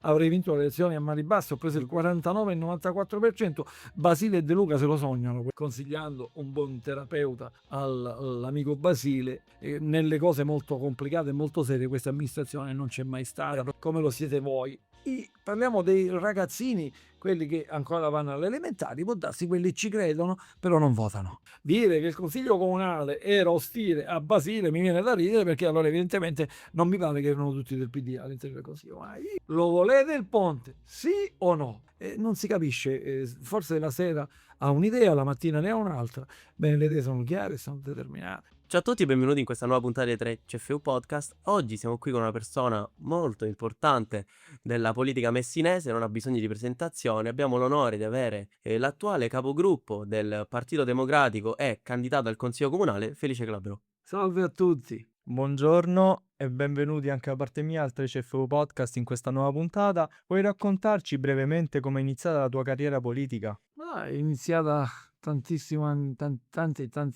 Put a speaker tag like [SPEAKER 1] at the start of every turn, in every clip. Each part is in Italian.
[SPEAKER 1] avrei vinto le elezioni a mani basse, ho preso il 49,94%. Basile e De Luca se lo sognano, consigliando un buon terapeuta all'amico Basile. Nelle cose molto complicate e molto serie questa amministrazione non c'è mai stata, come lo siete voi. Parliamo dei ragazzini, quelli che ancora vanno alle elementari, può darsi quelli ci credono, però non votano. Dire che il consiglio comunale era ostile a Basile mi viene da ridere, perché allora evidentemente non mi pare che erano tutti del PD all'interno del consiglio. Ma lo volete il ponte? Sì o no? Non si capisce, forse la sera ha un'idea, la mattina ne ha un'altra. Bene, le idee sono chiare, sono determinate.
[SPEAKER 2] Ciao a tutti e benvenuti in questa nuova puntata di 3CFU Podcast. Oggi siamo qui con una persona molto importante della politica messinese, non ha bisogno di presentazione. Abbiamo l'onore di avere l'attuale capogruppo del Partito Democratico e candidato al Consiglio Comunale, Felice Glabro.
[SPEAKER 1] Salve a tutti.
[SPEAKER 3] Buongiorno e benvenuti anche da parte mia al 3CFU Podcast in questa nuova puntata. Puoi raccontarci brevemente come è iniziata la tua carriera politica?
[SPEAKER 1] È iniziata tanti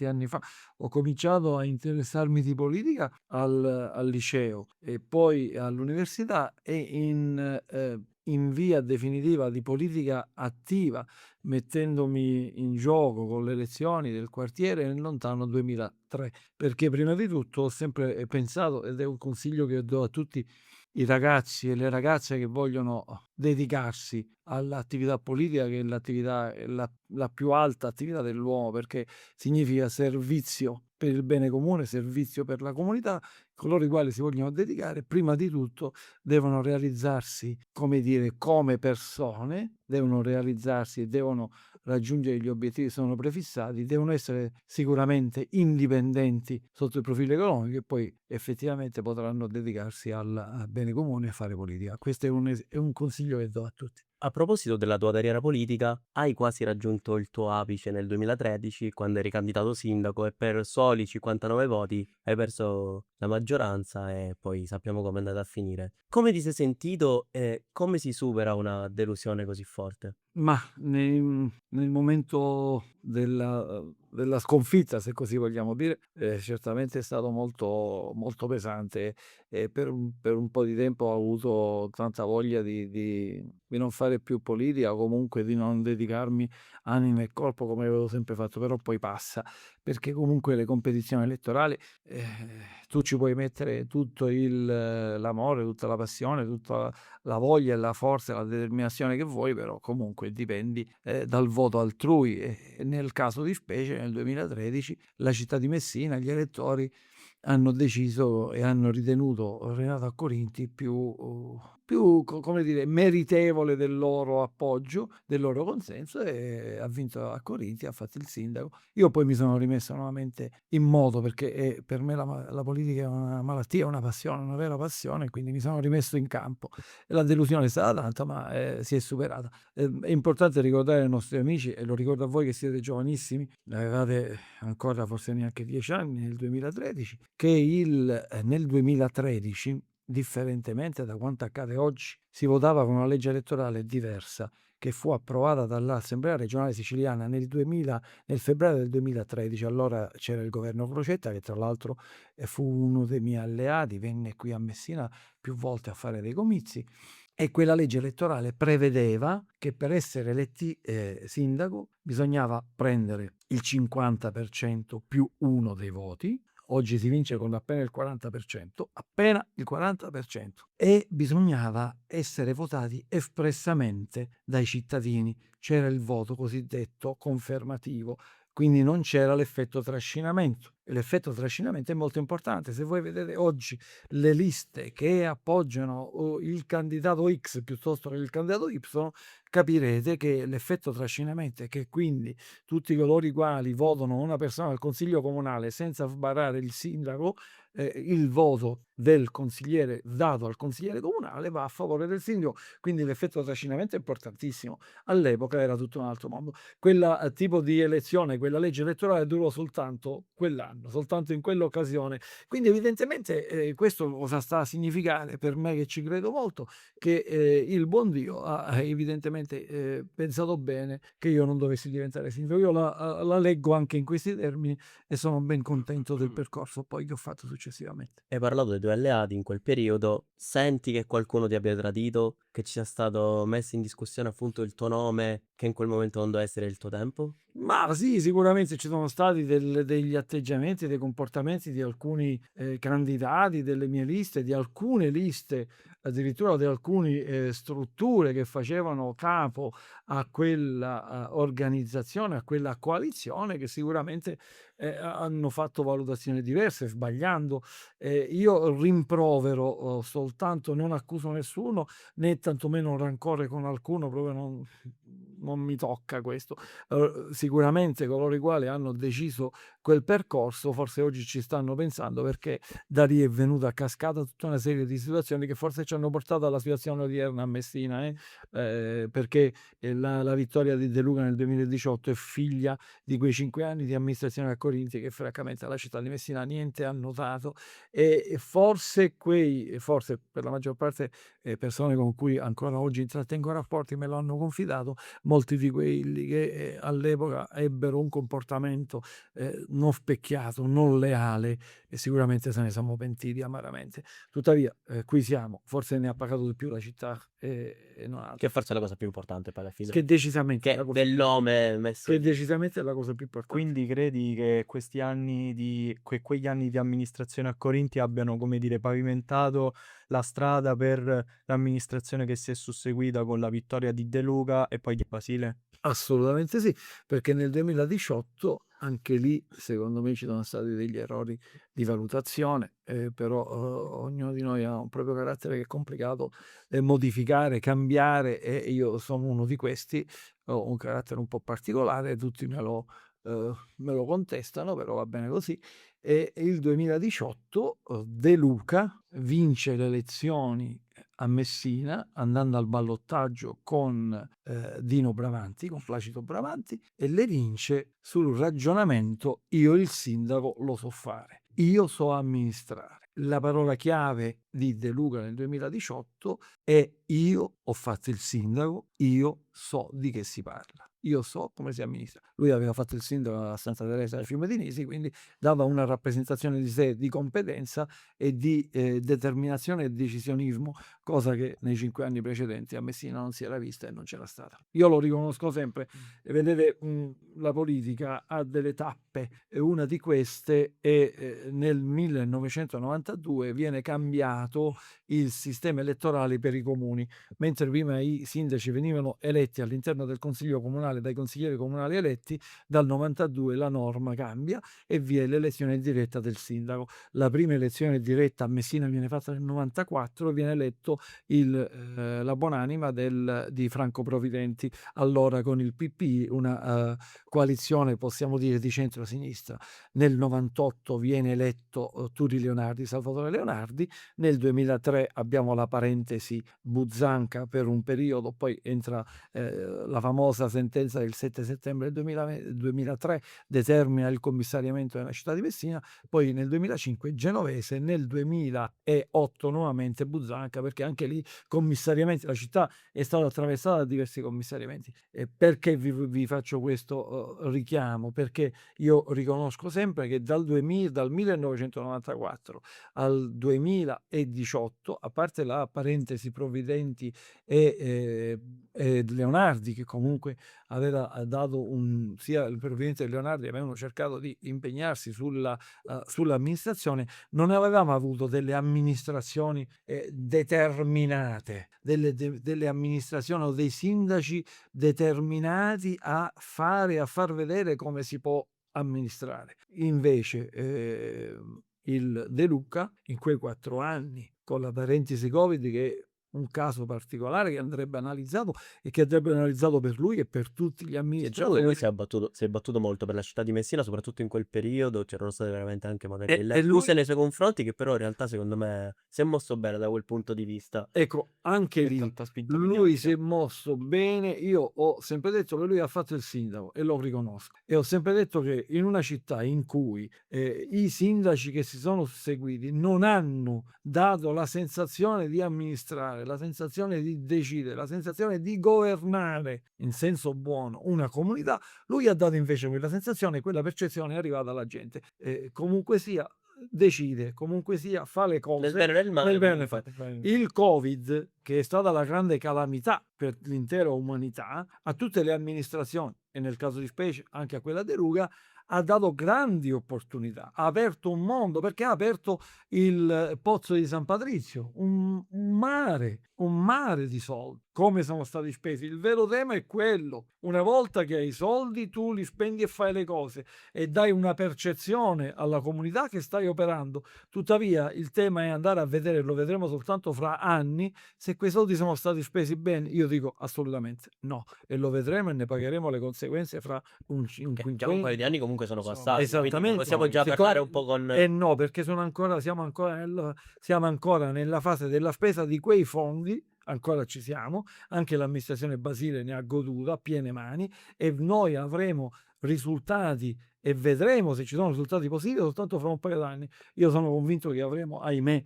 [SPEAKER 1] anni fa. Ho cominciato a interessarmi di politica al liceo e poi all'università, e in via definitiva di politica attiva, mettendomi in gioco con le elezioni del quartiere nel lontano 2003, perché prima di tutto ho sempre pensato, ed è un consiglio che do a tutti i ragazzi e le ragazze che vogliono dedicarsi all'attività politica, che è l'attività, la più alta attività dell'uomo, perché significa servizio per il bene comune, servizio per la comunità. Coloro i quali si vogliono dedicare, prima di tutto, devono realizzarsi, come persone, devono realizzarsi e devono raggiungere gli obiettivi che sono prefissati, devono essere sicuramente indipendenti sotto il profilo economico, e poi effettivamente potranno dedicarsi al bene comune e fare politica. Questo è un consiglio che do a tutti.
[SPEAKER 2] A proposito della tua carriera politica, hai quasi raggiunto il tuo apice nel 2013 quando eri candidato sindaco e per soli 59 voti hai perso la maggioranza e poi sappiamo come è andata a finire. Come ti sei sentito e come si supera una delusione così forte?
[SPEAKER 1] Ma nel momento della sconfitta, se così vogliamo dire, certamente è stato molto, molto pesante, e per un po' di tempo ho avuto tanta voglia di non fare più politica, o comunque di non dedicarmi anima e corpo come avevo sempre fatto, però poi passa, perché comunque le competizioni elettorali, tu ci puoi mettere tutto l'amore, tutta la passione, tutta la voglia e la forza e la determinazione che vuoi, però comunque dipendi dal voto altrui, e nel caso di specie nel 2013 la città di Messina, gli elettori hanno deciso e hanno ritenuto Renato Accorinti più come dire, meritevole del loro appoggio, del loro consenso, e ha vinto Accorinti, ha fatto il sindaco. Io poi mi sono rimesso nuovamente in moto, perché per me la politica è una malattia, una passione, una vera passione, quindi mi sono rimesso in campo. La delusione è stata tanta, ma si è superata. È importante ricordare ai nostri amici, e lo ricordo a voi che siete giovanissimi, avevate ancora forse neanche 10 anni nel 2013, che nel 2013, differentemente da quanto accade oggi, si votava con una legge elettorale diversa, che fu approvata dall'Assemblea regionale siciliana nel febbraio del 2013. Allora c'era il governo Crocetta, che tra l'altro fu uno dei miei alleati, venne qui a Messina più volte a fare dei comizi, e quella legge elettorale prevedeva che per essere eletti sindaco bisognava prendere il 50% più uno dei voti. Oggi si vince con appena il 40%, appena il 40%, e bisognava essere votati espressamente dai cittadini. C'era il voto cosiddetto confermativo, quindi non c'era l'effetto trascinamento. E l'effetto trascinamento è molto importante. Se voi vedete oggi le liste che appoggiano il candidato X piuttosto che il candidato Y, capirete che l'effetto trascinamento è che quindi tutti coloro i quali votano una persona al consiglio comunale senza sbarrare il sindaco, il voto del consigliere dato al consigliere comunale va a favore del sindaco. Quindi l'effetto trascinamento è importantissimo. All'epoca era tutto un altro mondo. Quel tipo di elezione, quella legge elettorale durò soltanto quell'anno, soltanto in quell'occasione. Quindi evidentemente questo cosa sta a significare per me, che ci credo molto, che il buon Dio ha evidentemente pensato bene che io non dovessi diventare sindaco. Io la leggo anche in questi termini e sono ben contento del percorso poi che ho fatto successivamente. successivamente.
[SPEAKER 2] Hai parlato dei tuoi alleati in quel periodo, senti che qualcuno ti abbia tradito, che ci sia stato messo in discussione appunto il tuo nome, che in quel momento non doveva essere il tuo tempo?
[SPEAKER 1] Ma sì, sicuramente ci sono stati degli atteggiamenti, dei comportamenti di alcuni candidati delle mie liste, di alcune liste, addirittura di alcune strutture che facevano capo a quella organizzazione, a quella coalizione, che sicuramente hanno fatto valutazioni diverse, sbagliando. Io rimprovero soltanto, non accuso nessuno, né tantomeno un rancore con alcuno, proprio non mi tocca questo. Sicuramente coloro i quali hanno deciso quel percorso forse oggi ci stanno pensando, perché da lì è venuta a cascata tutta una serie di situazioni che forse ci hanno portato alla situazione odierna a Messina, perché la vittoria di De Luca nel 2018 è figlia di quei 5 anni di amministrazione a Corinti che francamente alla città di Messina niente hanno dato, e forse per la maggior parte persone con cui ancora oggi intrattengo rapporti me lo hanno confidato, molti di quelli che all'epoca ebbero un comportamento non specchiato, non leale, e sicuramente se ne siamo pentiti amaramente. Tuttavia, qui siamo, forse ne ha pagato di più la città e non altro.
[SPEAKER 2] Che forse è la cosa più importante poi alla fine.
[SPEAKER 1] Che decisamente è
[SPEAKER 2] Che
[SPEAKER 1] la cosa
[SPEAKER 2] del
[SPEAKER 1] più
[SPEAKER 2] nome messo
[SPEAKER 1] che
[SPEAKER 2] lì.
[SPEAKER 1] decisamente è la cosa più importante.
[SPEAKER 3] Quindi credi che questi anni quegli anni di amministrazione a Corinti abbiano, come dire, pavimentato la strada per l'amministrazione che si è susseguita con la vittoria di De Luca e poi di Basile?
[SPEAKER 1] Assolutamente sì, perché nel 2018 anche lì secondo me ci sono stati degli errori di valutazione, però ognuno di noi ha un proprio carattere che è complicato modificare, cambiare, e io sono uno di questi, ho un carattere un po' particolare, tutti me lo contestano, però va bene così. E il 2018 De Luca vince le elezioni a Messina andando al ballottaggio con Dino Bravanti, con Placido Bravanti, e le vince sul ragionamento: io il sindaco lo so fare, io so amministrare. La parola chiave di De Luca nel 2018 è: io ho fatto il sindaco, io so di che si parla. Io so come si amministra. Lui aveva fatto il sindaco a Santa Teresa del Fiume di Nisi, quindi dava una rappresentazione di sé, di competenza e di determinazione e decisionismo, cosa che nei 5 anni precedenti a Messina non si era vista e non c'era stata. Io lo riconosco sempre. Vedete, la politica ha delle tappe, e una di queste è nel 1992 viene cambiato il sistema elettorale per i comuni. Mentre prima i sindaci venivano eletti all'interno del consiglio comunale dai consiglieri comunali eletti, dal 92 la norma cambia e vi è l'elezione diretta del sindaco. La prima elezione diretta a Messina viene fatta nel 94, viene eletto la buonanima di Franco Providenti, allora con il PP, una coalizione possiamo dire di centro-sinistra. Nel 98 viene eletto Turi Leonardi, Salvatore Leonardi. Nel 2003 abbiamo la parentesi Buzzanca per un periodo, poi entra la famosa sentenza del 7 settembre del 2003, determina il commissariamento nella città di Messina, poi nel 2005 Genovese, nel 2008 nuovamente Buzzanca, perché anche lì commissariamenti, la città è stata attraversata da diversi commissariamenti. Perché vi faccio questo richiamo? Perché io riconosco sempre che dal 1994 al 2018, a parte la parentesi Provvidenti e Leonardi, che comunque aveva dato sia il Provvidente che Leonardi avevano cercato di impegnarsi sull'amministrazione, non avevamo avuto delle amministrazioni determinate, delle amministrazioni o dei sindaci determinati a fare, a far vedere come si può amministrare. Invece il De Luca in quei 4 anni, con la parentesi Covid, che è un caso particolare che andrebbe analizzato e che andrebbe analizzato per lui e per tutti gli
[SPEAKER 2] Sì,
[SPEAKER 1] amministratori.
[SPEAKER 2] lui si è battuto molto per la città di Messina, soprattutto in quel periodo. C'erano state veramente anche magari delle
[SPEAKER 1] E lui,
[SPEAKER 2] accuse nei suoi confronti, che però in realtà secondo me si è mosso bene da quel punto di vista.
[SPEAKER 1] ecco, anche
[SPEAKER 3] Che
[SPEAKER 1] lì
[SPEAKER 3] tanta spinta
[SPEAKER 1] lui si
[SPEAKER 3] mediatica.
[SPEAKER 1] è mosso bene. Io ho sempre detto che lui ha fatto il sindaco e lo riconosco, e ho sempre detto che in una città in cui i sindaci che si sono susseguiti non hanno dato la sensazione di amministrare, la sensazione di decidere, la sensazione di governare in senso buono una comunità, lui ha dato invece quella sensazione, quella percezione è arrivata alla gente. Comunque sia, decide, comunque sia, fa le
[SPEAKER 2] Nel
[SPEAKER 1] cose
[SPEAKER 2] bene e nel male
[SPEAKER 1] nel bene e nel
[SPEAKER 2] comunque.
[SPEAKER 1] male. Il Covid, che è stata la grande calamità per l'intera umanità, a tutte le amministrazioni, e nel caso di specie anche a quella De Luca, ha dato grandi opportunità, ha aperto un mondo, perché ha aperto il pozzo di San Patrizio, un mare di soldi, come sono stati spesi. Il vero tema è quello: una volta che hai i soldi, tu li spendi e fai le cose e dai una percezione alla comunità che stai operando. Tuttavia il tema è andare a vedere, lo vedremo soltanto fra anni, se quei soldi sono stati spesi bene. Io dico assolutamente no, e lo vedremo e ne pagheremo le conseguenze fra un
[SPEAKER 2] Che già un
[SPEAKER 1] quinquennio.
[SPEAKER 2] paio di anni comunque sono
[SPEAKER 3] Sono
[SPEAKER 2] passati, quindi
[SPEAKER 1] Esattamente,
[SPEAKER 2] possiamo già
[SPEAKER 1] secondo-
[SPEAKER 2] parlare un po' con...
[SPEAKER 1] no, perché siamo ancora nella fase della spesa di quei fondi, ancora ci siamo, anche l'amministrazione Basile ne ha goduto a piene mani, e noi avremo risultati e vedremo se ci sono risultati positivi soltanto fra un paio d'anni. Io sono convinto che avremo, ahimè,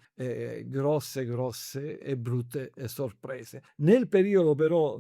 [SPEAKER 1] grosse e brutte sorprese. Nel periodo però,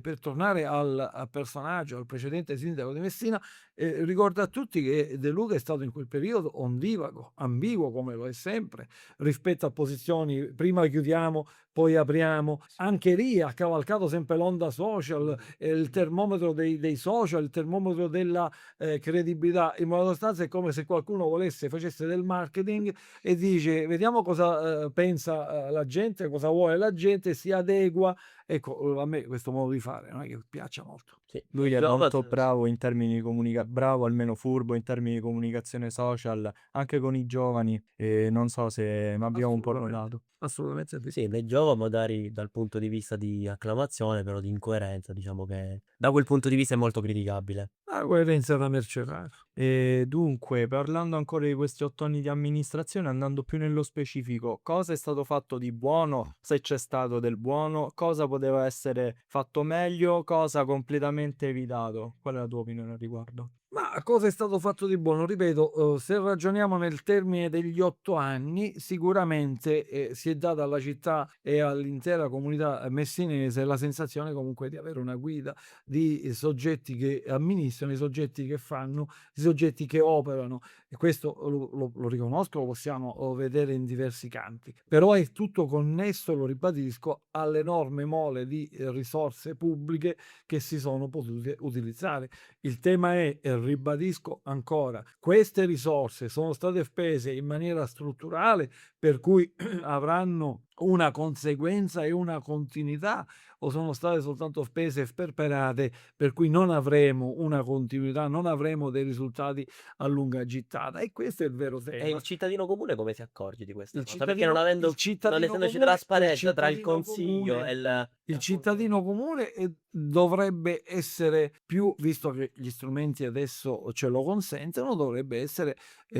[SPEAKER 1] per tornare al personaggio, al precedente sindaco di Messina, ricordo a tutti che De Luca è stato in quel periodo ondivago, ambiguo, come lo è sempre, rispetto a posizioni: prima chiudiamo, poi apriamo. Anche lì ha cavalcato sempre l'onda social, il termometro dei social, il termometro della credibilità. In buona sostanza è come se qualcuno facesse del marketing e dice: vediamo cosa pensa la gente, cosa vuole la gente, si adegua. Ecco, a me questo modo di fare non è che piaccia molto.
[SPEAKER 2] Sì.
[SPEAKER 3] Lui è
[SPEAKER 2] Giova-
[SPEAKER 3] molto bravo in termini di bravo, almeno furbo in termini di comunicazione social, anche con i giovani, e non so se mi abbiamo un po' rodato.
[SPEAKER 1] Assolutamente sì.
[SPEAKER 2] Sì, ne giova magari dal punto di vista di acclamazione, però di incoerenza, diciamo che da quel punto di vista è molto criticabile.
[SPEAKER 1] La coerenza da merce rara.
[SPEAKER 3] E dunque, parlando ancora di questi 8 anni di amministrazione, andando più nello specifico, cosa è stato fatto di buono, se c'è stato del buono, cosa poteva essere fatto meglio, cosa completamente evitato? Qual è la tua opinione al riguardo?
[SPEAKER 1] Ma cosa è stato fatto di buono? Ripeto, se ragioniamo nel termine degli 8 anni, sicuramente si è data alla città e all'intera comunità messinese la sensazione comunque di avere una guida di soggetti che amministrano, i soggetti che fanno, i soggetti che operano, e questo lo riconosco, lo possiamo vedere in diversi campi. Però è tutto connesso, lo ribadisco, all'enorme mole di risorse pubbliche che si sono potute utilizzare. Il tema è, e ribadisco ancora, queste risorse sono state spese in maniera strutturale, per cui avranno una conseguenza e una continuità, o sono state soltanto spese sperperate, per cui non avremo una continuità, non avremo dei risultati a lunga gittata? E questo è il vero
[SPEAKER 2] E
[SPEAKER 1] tema.
[SPEAKER 2] il cittadino comune come si accorge di questa
[SPEAKER 1] Il
[SPEAKER 2] cosa? Perché non essendoci
[SPEAKER 1] comune-
[SPEAKER 2] trasparenza tra il consiglio
[SPEAKER 1] comune-
[SPEAKER 2] e il...
[SPEAKER 1] il cittadino comune dovrebbe essere più, visto che gli strumenti adesso ce lo consentono, dovrebbe essere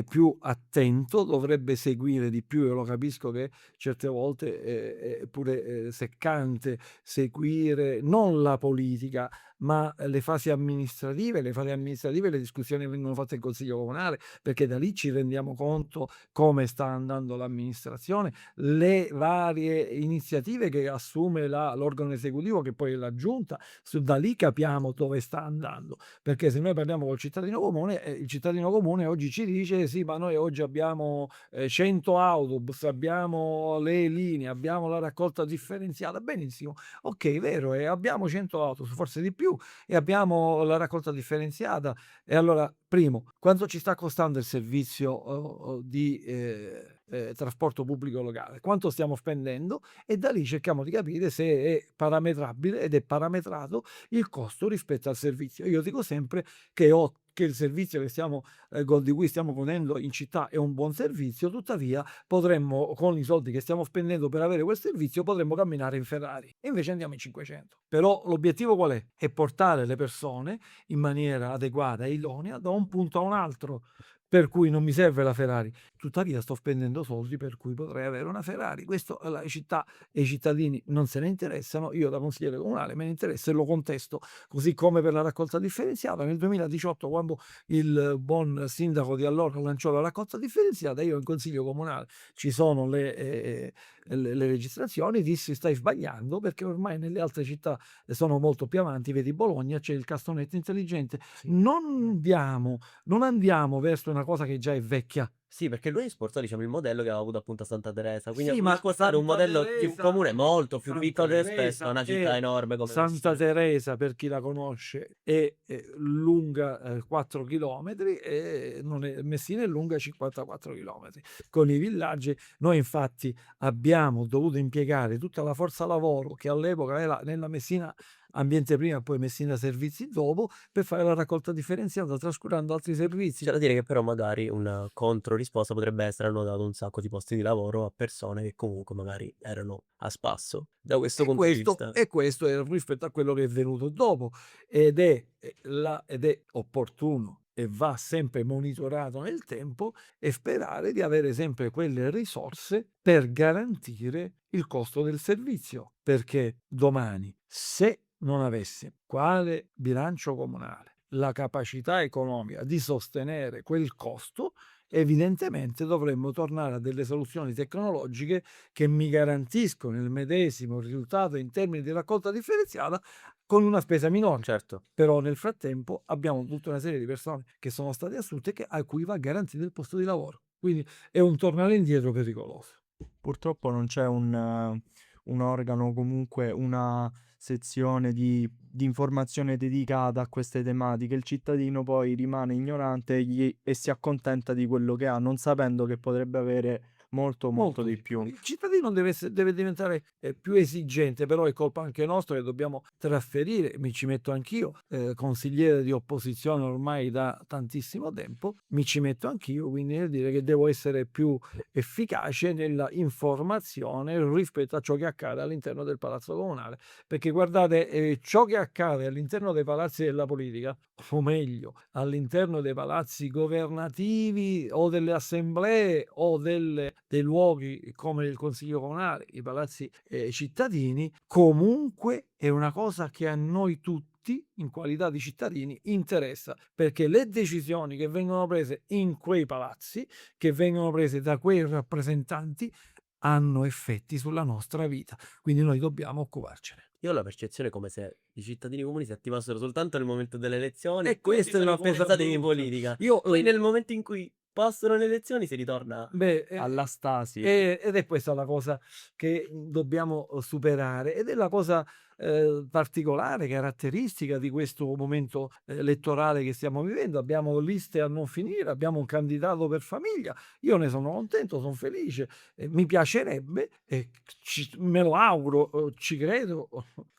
[SPEAKER 1] più attento, dovrebbe seguire di più. Io lo capisco che certe volte è pure seccante seguire non la politica, ma le fasi amministrative. Le discussioni vengono fatte in Consiglio Comunale, perché da lì ci rendiamo conto come sta andando l'amministrazione, le varie iniziative che assume l'organo esecutivo, che poi è la giunta. Da lì capiamo dove sta andando, perché se noi parliamo col cittadino comune, il cittadino comune oggi ci dice: sì, ma noi oggi abbiamo 100 autobus, abbiamo le linee, abbiamo la raccolta differenziata. Benissimo, ok, vero, e abbiamo 100 autobus, forse di più, e abbiamo la raccolta differenziata. E allora, primo, quanto ci sta costando il servizio di trasporto pubblico locale? Quanto stiamo spendendo? E da lì cerchiamo di capire se è parametrabile, ed è parametrato il costo rispetto al servizio. Io dico sempre che il servizio di cui stiamo godendo in città è un buon servizio, tuttavia potremmo, con i soldi che stiamo spendendo per avere quel servizio, potremmo camminare in Ferrari, e invece andiamo in 500. Però l'obiettivo qual è? È portare le persone in maniera adeguata e idonea da un punto a un altro. Per cui non mi serve la Ferrari, tuttavia sto spendendo soldi per cui potrei avere una Ferrari. Questo la città e i cittadini non se ne interessano. Io da consigliere comunale me ne interessa e lo contesto, così come per la raccolta differenziata. Nel 2018, quando il buon sindaco di allora lanciò la raccolta differenziata, io in consiglio comunale, ci sono le registrazioni, dissi: stai sbagliando, perché ormai nelle altre città sono molto più avanti. Vedi Bologna, c'è il cassonetto intelligente. Non andiamo verso una cosa che già è vecchia.
[SPEAKER 2] Sì, perché lui esportò, diciamo, il modello che aveva avuto appunto a Santa Teresa, quindi
[SPEAKER 1] Sì,
[SPEAKER 2] a
[SPEAKER 1] ma
[SPEAKER 2] esportare un
[SPEAKER 1] Santa
[SPEAKER 2] modello di un
[SPEAKER 1] Teresa,
[SPEAKER 2] comune molto più
[SPEAKER 1] Santa
[SPEAKER 2] piccolo rispetto a
[SPEAKER 1] Teresa
[SPEAKER 2] una città enorme come
[SPEAKER 1] Santa
[SPEAKER 2] Messina.
[SPEAKER 1] Teresa, per chi la conosce, è lunga 4 chilometri e Messina è lunga 54 chilometri, con i villaggi. Noi infatti abbiamo dovuto impiegare tutta la forza lavoro che all'epoca era nella Messina Ambiente prima e poi Messina Servizi dopo, per fare la raccolta differenziata, trascurando altri servizi.
[SPEAKER 2] C'è da dire che però magari una controrisposta potrebbe essere: hanno dato un sacco di posti di lavoro a persone che comunque magari erano a spasso da questo
[SPEAKER 1] E
[SPEAKER 2] punto di
[SPEAKER 1] questo,
[SPEAKER 2] vista.
[SPEAKER 1] e questo è rispetto a quello che è venuto dopo ed è opportuno e va sempre monitorato nel tempo e sperare di avere sempre quelle risorse per garantire il costo del servizio, perché domani, se non avesse quale bilancio comunale la capacità economica di sostenere quel costo, evidentemente dovremmo tornare a delle soluzioni tecnologiche che mi garantiscono il medesimo risultato in termini di raccolta differenziata con una spesa minore.
[SPEAKER 2] Certo.
[SPEAKER 1] Però nel frattempo abbiamo tutta una serie di persone che sono state assunte a cui va garantito il posto di lavoro. Quindi è un tornare indietro pericoloso.
[SPEAKER 3] Purtroppo non c'è un organo, comunque una sezione di informazione dedicata a queste tematiche. Il cittadino poi rimane ignorante e si accontenta di quello che ha, non sapendo che potrebbe avere molto, molto
[SPEAKER 1] Molto
[SPEAKER 3] di
[SPEAKER 1] di più.
[SPEAKER 3] più.
[SPEAKER 1] Il cittadino deve diventare più esigente, però è colpa anche nostra che dobbiamo trasferire, mi ci metto anch'io, consigliere di opposizione ormai da tantissimo tempo, mi ci metto anch'io, quindi nel dire che devo essere più efficace nella informazione rispetto a ciò che accade all'interno del Palazzo Comunale. Perché guardate, ciò che accade all'interno dei palazzi della politica, o meglio, all'interno dei palazzi governativi o delle assemblee o dei luoghi come il Consiglio Comunale, i palazzi cittadini, comunque è una cosa che a noi tutti, in qualità di cittadini, interessa, perché le decisioni che vengono prese in quei palazzi, che vengono prese da quei rappresentanti, hanno effetti sulla nostra vita. Quindi noi dobbiamo occuparcene.
[SPEAKER 2] Io ho la percezione come se i cittadini comuni si attivassero soltanto nel momento delle elezioni
[SPEAKER 1] E
[SPEAKER 2] tutti
[SPEAKER 1] questa è
[SPEAKER 2] sono
[SPEAKER 1] la cosa
[SPEAKER 2] influenzati in
[SPEAKER 1] brutta.
[SPEAKER 2] politica.
[SPEAKER 1] Io,
[SPEAKER 2] Poi nel momento in cui passano le elezioni si ritorna
[SPEAKER 1] beh,
[SPEAKER 3] Alla stasi.
[SPEAKER 1] ed è questa la cosa che dobbiamo superare ed è la cosa particolare, caratteristica di questo momento elettorale che stiamo vivendo. Abbiamo liste a non finire, abbiamo un candidato per famiglia. Io ne sono contento, sono felice, mi piacerebbe, me lo auguro, ci credo,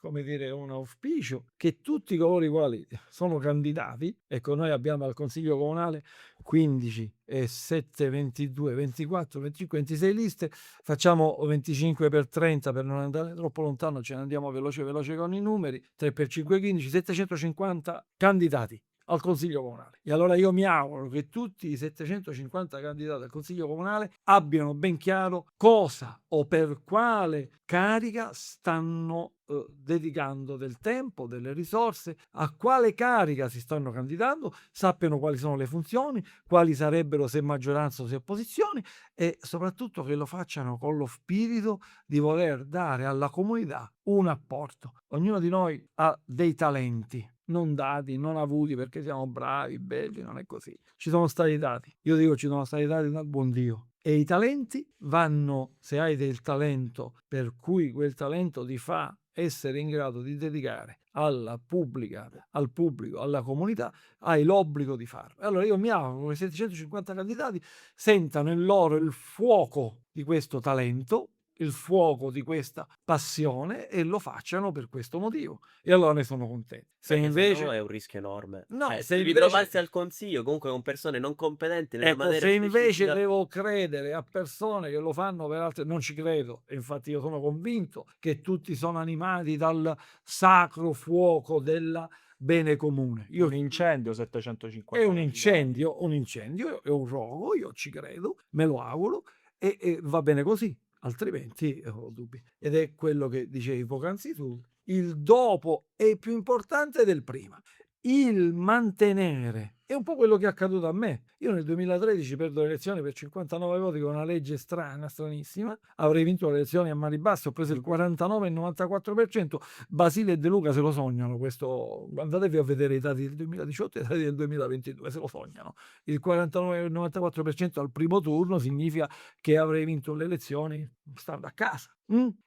[SPEAKER 1] come dire, un auspicio che tutti coloro i quali sono candidati, ecco, noi abbiamo al Consiglio Comunale 15 e 7, 22, 24, 25, 26 liste, facciamo 25 per 30 per non andare troppo lontano, ce ne andiamo veloce veloce con i numeri, 3 per 5, 15, 750 candidati al Consiglio Comunale. E allora io mi auguro che tutti i 750 candidati al Consiglio Comunale abbiano ben chiaro cosa o per quale carica stanno dedicando del tempo, delle risorse, a quale carica si stanno candidando, sappiano quali sono le funzioni, quali sarebbero se maggioranza o se opposizione e soprattutto che lo facciano con lo spirito di voler dare alla comunità un apporto. Ognuno di noi ha dei talenti, non dati, non avuti perché siamo bravi, belli, non è così. Ci sono stati dati. Io dico ci sono stati dati dal buon Dio. E i talenti vanno, se hai del talento per cui quel talento ti fa essere in grado di dedicare al pubblico, alla comunità, hai l'obbligo di farlo. Allora io mi auguro che i 750 candidati sentano in loro il fuoco di questo talento, il fuoco di questa passione e lo facciano per questo motivo. E allora ne sono contento. Se
[SPEAKER 2] perché se no
[SPEAKER 1] invece
[SPEAKER 2] è un rischio enorme.
[SPEAKER 1] no,
[SPEAKER 2] Cioè,
[SPEAKER 1] se
[SPEAKER 2] ritrovarsi
[SPEAKER 1] invece
[SPEAKER 2] al consiglio comunque con persone non competenti nella
[SPEAKER 1] ecco,
[SPEAKER 2] materia
[SPEAKER 1] se invece
[SPEAKER 2] specifica.
[SPEAKER 1] devo credere a persone che lo fanno per altre, non ci credo. E infatti io sono convinto che tutti sono animati dal sacro fuoco del bene comune.
[SPEAKER 3] Un incendio, 750
[SPEAKER 1] È un
[SPEAKER 3] candidati.
[SPEAKER 1] incendio, è un rogo, io ci credo, me lo auguro e va bene così, altrimenti ho dubbi. Ed è quello che dicevi poc'anzi tu, il dopo è più importante del prima. Il mantenere È un po' quello che è accaduto a me. Io nel 2013 perdo le elezioni per 59 voti con una legge strana, stranissima. Avrei vinto le elezioni a mani basse, ho preso il 49 e il 94%. Basile e De Luca se lo sognano questo. Andatevi a vedere i dati del 2018 e i dati del 2022, se lo sognano. Il 49 e il 94% al primo turno significa che avrei vinto le elezioni stando a casa.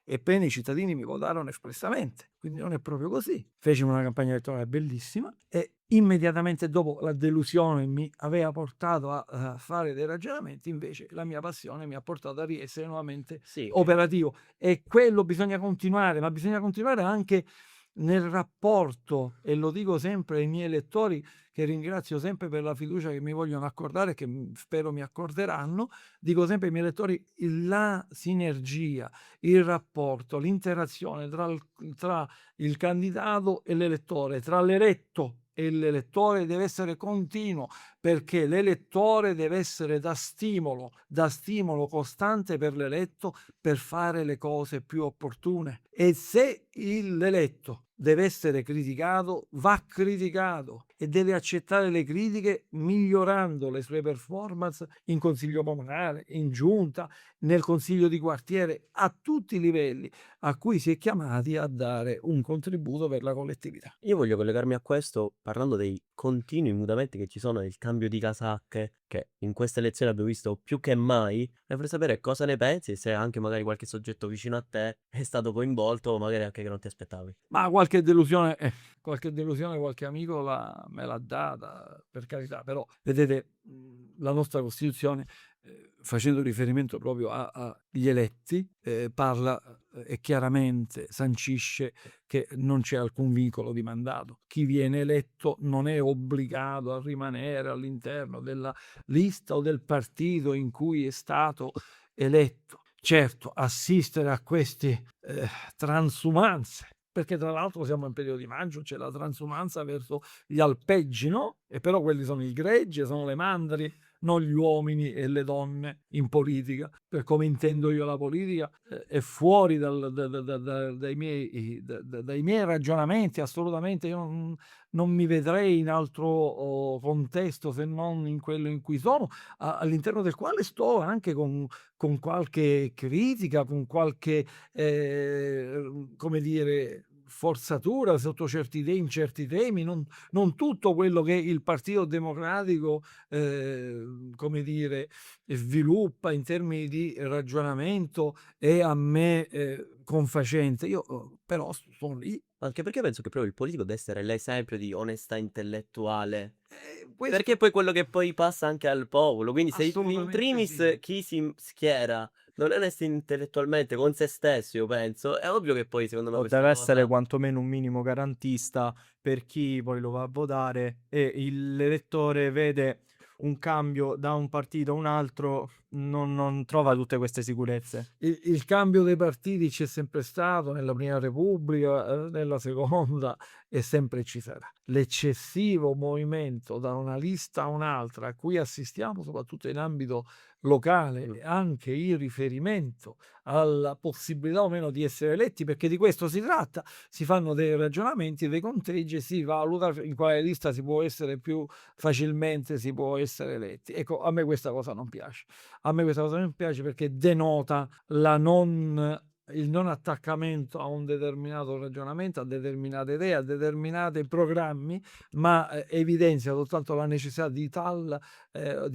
[SPEAKER 1] Ebbene, i cittadini mi votarono espressamente, quindi non è proprio così. Fecimo una campagna elettorale bellissima e immediatamente dopo la delusione mi aveva portato a fare dei ragionamenti, invece la mia passione mi ha portato a riessere nuovamente
[SPEAKER 2] Sì,
[SPEAKER 1] operativo, e quello bisogna continuare, ma bisogna continuare anche nel rapporto, e lo dico sempre ai miei elettori, che ringrazio sempre per la fiducia che mi vogliono accordare e che spero mi accorderanno. Dico sempre ai miei elettori: la sinergia, il rapporto, l'interazione tra il candidato e l'elettore, tra l'eletto e l'elettore deve essere continuo, perché l'elettore deve essere da stimolo costante per l'eletto per fare le cose più opportune. E se l'eletto deve essere criticato, va criticato e deve accettare le critiche migliorando le sue performance in consiglio comunale, in giunta, nel consiglio di quartiere, a tutti i livelli a cui si è chiamati a dare un contributo per la collettività.
[SPEAKER 2] Io voglio collegarmi a questo parlando dei continui mutamenti che ci sono, il cambio di casacche, che in queste elezioni abbiamo visto più che mai, e vorrei sapere cosa ne pensi e se anche magari qualche soggetto vicino a te è stato coinvolto o magari anche che non ti aspettavi.
[SPEAKER 1] Ma qualche delusione, qualche amico me l'ha data, per carità, però vedete, la nostra Costituzione, facendo riferimento proprio agli eletti, parla e chiaramente sancisce che non c'è alcun vincolo di mandato. Chi viene eletto non è obbligato a rimanere all'interno della lista o del partito in cui è stato eletto. Certo, assistere a queste transumanze, perché tra l'altro siamo in periodo di maggio, c'è la transumanza verso gli alpeggi, no? E però quelli sono i greggi, sono le mandrie, non gli uomini e le donne in politica. Per come intendo io la politica, è fuori dai miei ragionamenti, assolutamente. Io non mi vedrei in altro contesto se non in quello in cui sono, all'interno del quale sto anche con qualche critica, con qualche, come dire, forzatura sotto certi in certi temi, non tutto quello che il Partito Democratico, come dire, sviluppa in termini di ragionamento è a me confacente. Io però sono lì.
[SPEAKER 2] Anche perché penso che proprio il politico deve essere l'esempio di onestà intellettuale.
[SPEAKER 1] Questo
[SPEAKER 2] Perché poi quello che poi passa anche al popolo. Quindi se in
[SPEAKER 1] assolutamente
[SPEAKER 2] primis
[SPEAKER 1] sì.
[SPEAKER 2] chi si schiera non è onesto intellettualmente con se stesso, io penso, è ovvio che poi secondo me
[SPEAKER 3] O
[SPEAKER 2] questa
[SPEAKER 3] deve essere
[SPEAKER 2] cosa...
[SPEAKER 3] quantomeno un minimo garantista per chi poi lo va a votare e l'elettore vede un cambio da un partito a un altro, non trova tutte queste sicurezze.
[SPEAKER 1] Il cambio dei partiti c'è sempre stato nella Prima Repubblica, nella Seconda, e sempre ci sarà. L'eccessivo movimento da una lista a un'altra, a cui assistiamo soprattutto in ambito locale, e anche il riferimento alla possibilità o meno di essere eletti, perché di questo si tratta, si fanno dei ragionamenti, dei conteggi e si valuta in quale lista si può essere più facilmente, si può essere eletti. Ecco, a me questa cosa non piace. A me questa cosa non piace perché denota il non attaccamento a un determinato ragionamento, a determinate idee, a determinati programmi, ma evidenzia soltanto la necessità di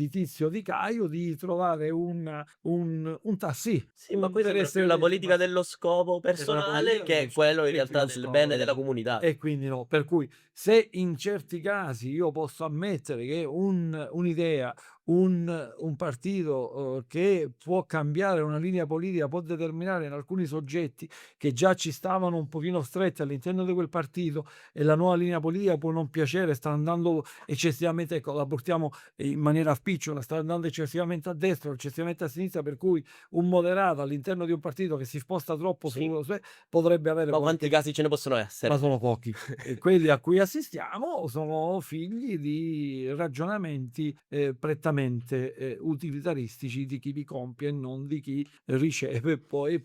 [SPEAKER 1] Tizio di Caio di trovare un tassì.
[SPEAKER 2] Sì, ma poi sembra più la politica dello scopo personale che è quello in realtà del bene della comunità.
[SPEAKER 1] E quindi no, per cui se in certi casi io posso ammettere che un'idea, un partito che può cambiare una linea politica, può determinare in alcuni soggetti che già ci stavano un pochino stretti all'interno di quel partito, e la nuova linea politica può non piacere, sta andando eccessivamente, ecco, la portiamo in maniera spicciola, sta andando eccessivamente a destra o eccessivamente a sinistra, per cui un moderato all'interno di un partito che si sposta troppo
[SPEAKER 2] Sì.
[SPEAKER 1] potrebbe avere
[SPEAKER 2] Ma quanti casi ce ne possono essere?
[SPEAKER 1] ma sono pochi. E quelli a cui assistiamo sono figli di ragionamenti prettamente strettamente utilitaristici di chi li compie e non di chi riceve poi,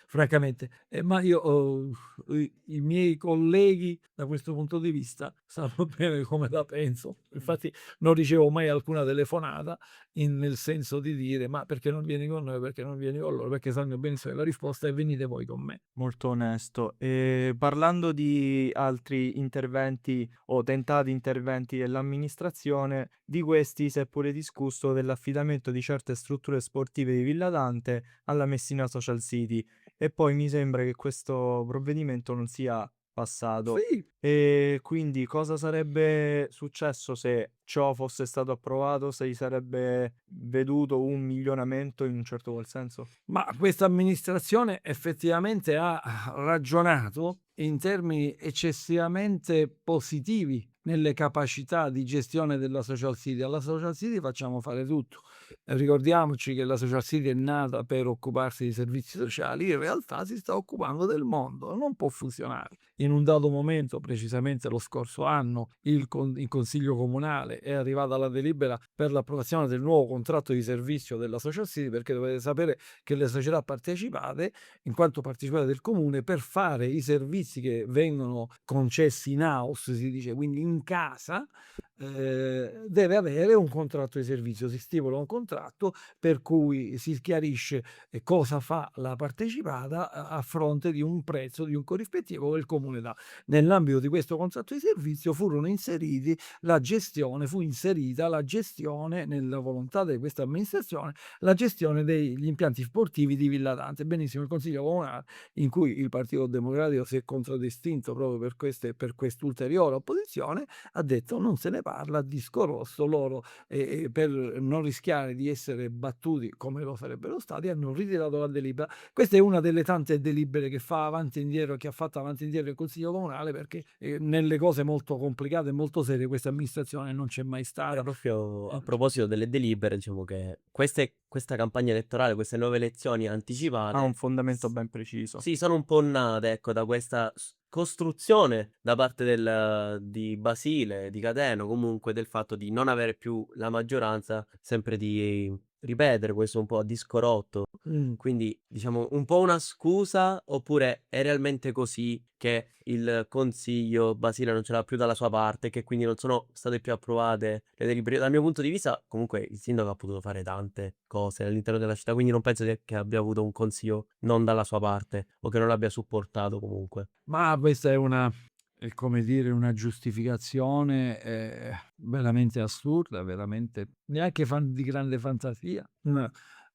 [SPEAKER 1] francamente. Ma io, i miei colleghi da questo punto di vista sanno bene come la penso. Infatti non ricevo mai alcuna telefonata nel senso di dire ma perché non vieni con noi, perché non vieni con loro, perché sanno benissimo la risposta è venite voi con me.
[SPEAKER 3] Molto onesto. E parlando di altri interventi o tentati interventi dell'amministrazione, di questi si è pure discusso dell'affidamento di certe strutture sportive di Villa Dante alla Messina Social City e poi mi sembra che questo provvedimento non sia passato.
[SPEAKER 1] Sì,
[SPEAKER 3] E quindi cosa sarebbe successo se ciò fosse stato approvato? Se si sarebbe veduto un miglioramento in un certo qual senso?
[SPEAKER 1] ma questa amministrazione effettivamente ha ragionato in termini eccessivamente positivi nelle capacità di gestione della Social City. Alla Social City facciamo fare tutto. Ricordiamoci che la Social City è nata per occuparsi di servizi sociali, in realtà si sta occupando del mondo, non può funzionare. In un dato momento, precisamente lo scorso anno, il Consiglio Comunale è arrivata alla delibera per l'approvazione del nuovo contratto di servizio della Social City, perché dovete sapere che le società partecipate, in quanto partecipate del comune, per fare i servizi che vengono concessi in house, si dice, quindi in casa, deve avere un contratto di servizio. Si stipula un contratto per cui si chiarisce cosa fa la partecipata a fronte di un prezzo, di un corrispettivo che il comune dà. Nell'ambito di questo contratto di servizio fu inserita la gestione, nella volontà di questa amministrazione, la gestione degli impianti sportivi di Villa Dante. Benissimo, il Consiglio Comunale, in cui il Partito Democratico si è contraddistinto proprio per quest'ulteriore opposizione, ha detto non se ne parla, a disco rosso. Loro, per non rischiare di essere battuti come lo sarebbero stati, hanno ritirato la delibera. Questa è una delle tante delibere che fa avanti e indietro, che ha fatto avanti e indietro il Consiglio Comunale, perché nelle cose molto complicate e molto serie questa amministrazione non c'è mai stata.
[SPEAKER 2] Proprio a proposito delle delibere, diciamo che questa campagna elettorale, queste nuove elezioni
[SPEAKER 3] Ha
[SPEAKER 2] anticipate,
[SPEAKER 3] un fondamento ben preciso.
[SPEAKER 2] sì, sono un po' nate, ecco, da questa costruzione da parte di Basile, di Cateno, comunque del fatto di non avere più la maggioranza, sempre di ripetere questo un po' a disco rotto. Quindi, diciamo, un po' una scusa, oppure è realmente così che il Consiglio Basile non ce l'ha più dalla sua parte, che quindi non sono state più approvate le delibere? Dal mio punto di vista, comunque, il sindaco ha potuto fare tante cose all'interno della città, quindi non penso che abbia avuto un consiglio non dalla sua parte o che non l'abbia supportato comunque.
[SPEAKER 1] Ma questa è come dire, una giustificazione veramente assurda, veramente neanche di grande fantasia.